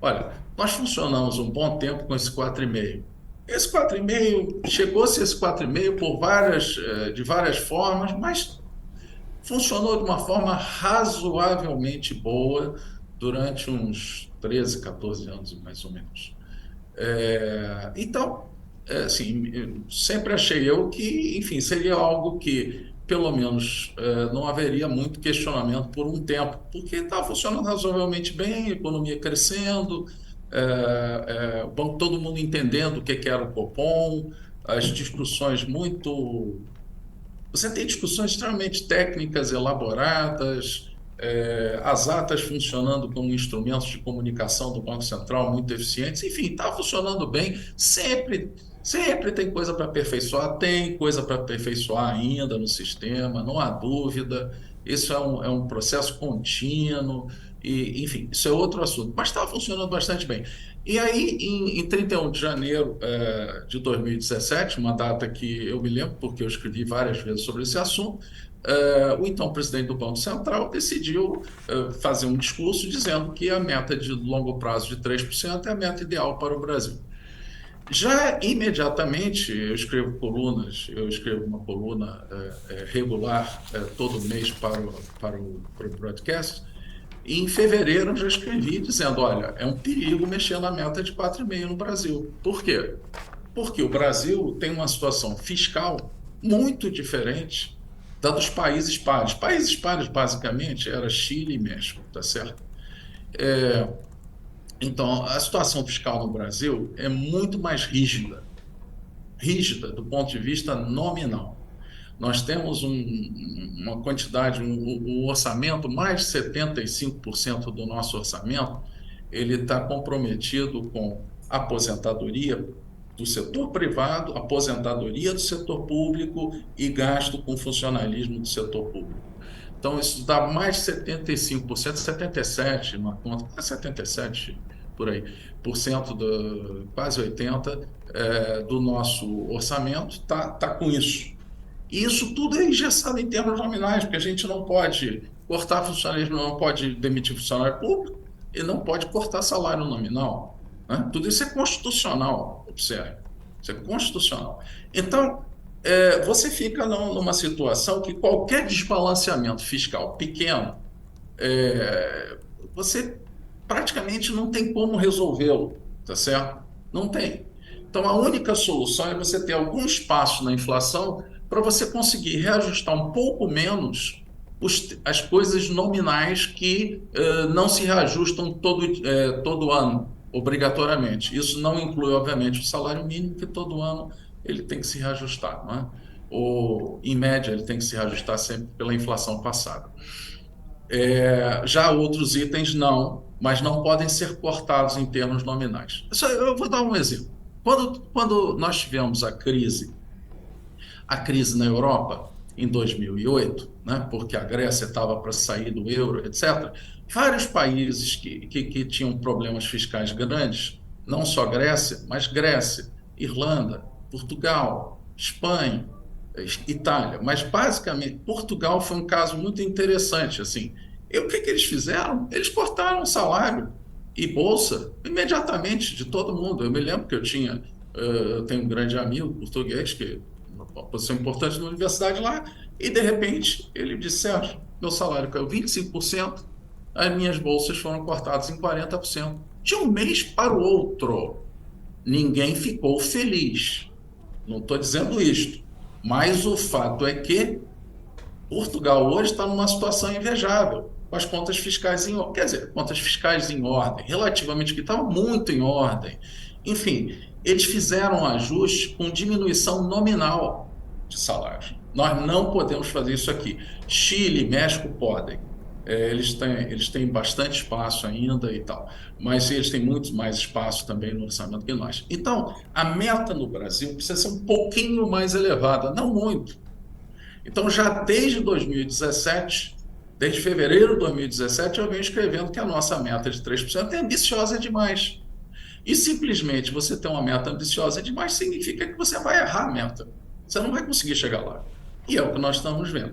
Olha, nós funcionamos um bom tempo com esse 4,5. Esse 4,5, chegou-se esse 4,5 de várias formas, mas funcionou de uma forma razoavelmente boa durante uns 13, 14 anos, mais ou menos. Então, assim, eu sempre achei eu que, enfim, seria algo que, pelo menos, não haveria muito questionamento por um tempo, porque estava funcionando razoavelmente bem, a economia crescendo, o banco, todo mundo entendendo o que que era o Copom, as discussões muito. Você tem discussões extremamente técnicas, elaboradas, as atas funcionando como instrumentos de comunicação do Banco Central muito eficientes, enfim, está funcionando bem. Sempre tem coisa para aperfeiçoar, tem coisa para aperfeiçoar ainda no sistema, não há dúvida. Isso é um processo contínuo, e, enfim, isso é outro assunto, mas está funcionando bastante bem. E aí, em 31 de janeiro de 2017, uma data que eu me lembro, porque eu escrevi várias vezes sobre esse assunto, o então presidente do Banco Central decidiu fazer um discurso dizendo que a meta de longo prazo de 3% é a meta ideal para o Brasil. Já imediatamente, eu escrevo uma coluna regular todo mês para o broadcast, e em fevereiro eu já escrevi dizendo, olha, é um perigo mexer na meta de 4,5 no Brasil. Por quê? Porque o Brasil tem uma situação fiscal muito diferente da dos países pares. Países pares, basicamente, era Chile e México, tá certo? Então, a situação fiscal no Brasil é muito mais rígida do ponto de vista nominal. Nós temos uma quantidade, um orçamento, mais de 75% do nosso orçamento, ele está comprometido com aposentadoria do setor privado, aposentadoria do setor público e gasto com funcionalismo do setor público. Então, isso dá mais de 75%, 77%, uma conta, 77% por aí, por cento quase 80% do nosso orçamento está com isso. E isso tudo é engessado em termos nominais, porque a gente não pode cortar funcionário, não pode demitir funcionário público e não pode cortar salário nominal, né? Tudo isso é constitucional, observe. Isso é constitucional. Então, você fica numa situação que qualquer desbalanceamento fiscal pequeno, é, você praticamente não tem como resolvê-lo, tá certo? Não tem. Então, a única solução é você ter algum espaço na inflação para você conseguir reajustar um pouco menos as coisas nominais que não se reajustam todo ano, obrigatoriamente. Isso não inclui, obviamente, o salário mínimo, que todo ano ele tem que se reajustar, não é? Ou, em média, ele tem que se reajustar sempre pela inflação passada. Já outros itens não, mas não podem ser cortados em termos nominais. Eu vou dar um exemplo. Quando nós tivemos a crise na Europa, em 2008, né, porque a Grécia estava para sair do euro, etc., vários países que tinham problemas fiscais grandes, não só Grécia, Irlanda, Portugal, Espanha, Itália, mas basicamente Portugal foi um caso muito interessante, assim. E o que que eles fizeram? Eles cortaram o salário e bolsa imediatamente de todo mundo. Eu me lembro que eu tenho um grande amigo português que uma posição importante na universidade lá, e de repente ele disse, Sérgio, meu salário caiu 25%, as minhas bolsas foram cortadas em 40%. De um mês para o outro, ninguém ficou feliz. Não estou dizendo isto, mas o fato é que Portugal hoje está numa situação invejável, com as contas fiscais em ordem, quer dizer, contas fiscais em ordem, relativamente que estavam muito em ordem. Enfim, eles fizeram um ajuste com diminuição nominal de salários. Nós não podemos fazer isso aqui. Chile e México podem. Eles têm bastante espaço ainda e tal, mas eles têm muito mais espaço também no orçamento que nós. Então, a meta no Brasil precisa ser um pouquinho mais elevada, não muito. Então, já desde 2017, desde fevereiro de 2017, eu venho escrevendo que a nossa meta de 3% é ambiciosa demais. E simplesmente você ter uma meta ambiciosa demais significa que você vai errar a meta. Você não vai conseguir chegar lá. E é o que nós estamos vendo.